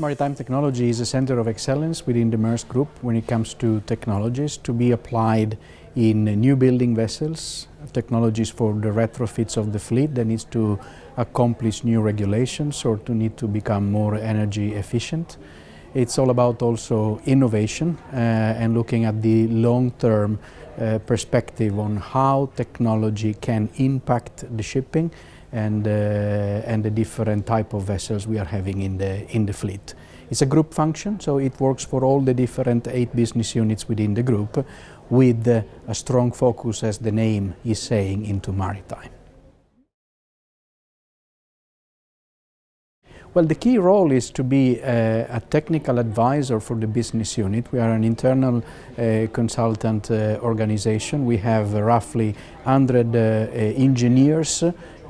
Maritime Technology is a center of excellence within the Maersk Group when it comes to technologies to be applied in new building vessels, technologies for the retrofits of the fleet that needs to accomplish new regulations or to need to become more energy efficient. It's all about also innovation and looking at the long-term perspective on how technology can impact the shipping and the different type of vessels we are having in the fleet. It's a group function, so it works for all the different 8 business units within the group with a strong focus, as the name is saying, into maritime. Well, the key role is to be a technical advisor for the business unit. We are an internal consultant organization. We have roughly 100 engineers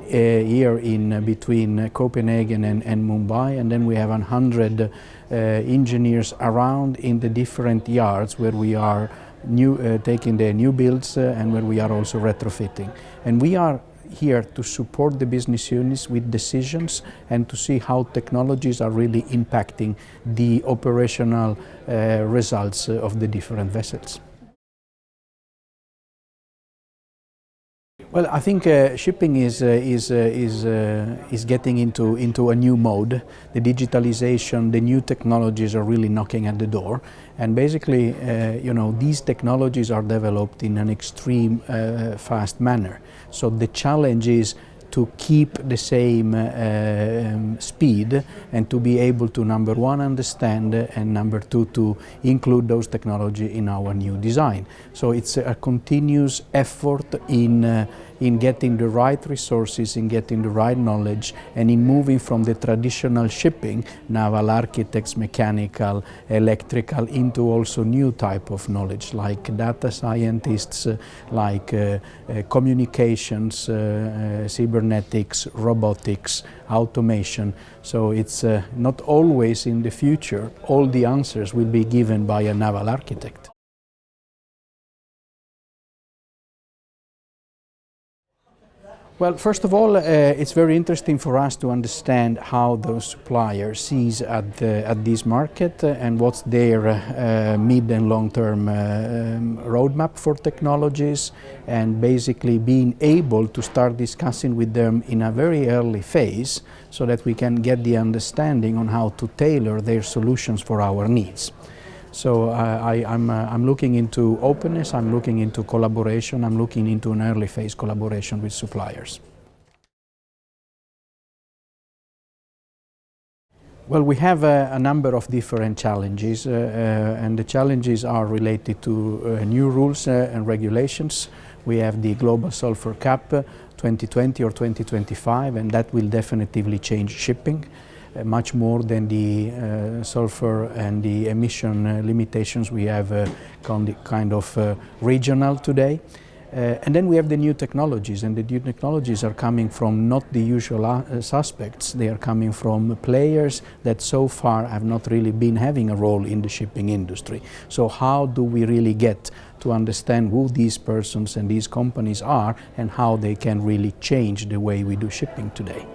here in between Copenhagen and Mumbai, and then we have 100 engineers around in the different yards where we are taking the new builds and where we are also retrofitting. And we are here to support the business units with decisions and to see how technologies are really impacting the operational results of the different vessels. Well, I think shipping is getting into a new mode. The digitalization, the new technologies are really knocking at the door, and basically, these technologies are developed in an extreme fast manner. So the challenge is to keep the same speed and to be able to, number one, understand, and number two, to include those technology in our new design. So it's a continuous effort in getting the right resources, in getting the right knowledge, and in moving from the traditional shipping, naval architects, mechanical, electrical, into also new type of knowledge like data scientists, like communications, cybernetics, robotics, automation. So it's not always in the future all the answers will be given by a naval architect. Well, first of all, it's very interesting for us to understand how those suppliers sees at this market and what's their mid and long-term roadmap for technologies, and basically being able to start discussing with them in a very early phase so that we can get the understanding on how to tailor their solutions for our needs. So I'm looking into openness, I'm looking into collaboration, I'm looking into an early phase collaboration with suppliers. Well, we have a number of different challenges, and the challenges are related to new rules and regulations. We have the global sulfur cap 2020 or 2025, and that will definitively change shipping. Much more than the sulfur and the emission limitations we have kind of regional today. And then we have the new technologies, and the new technologies are coming from not the usual suspects. They are coming from players that so far have not really been having a role in the shipping industry. So how do we really get to understand who these persons and these companies are and how they can really change the way we do shipping today?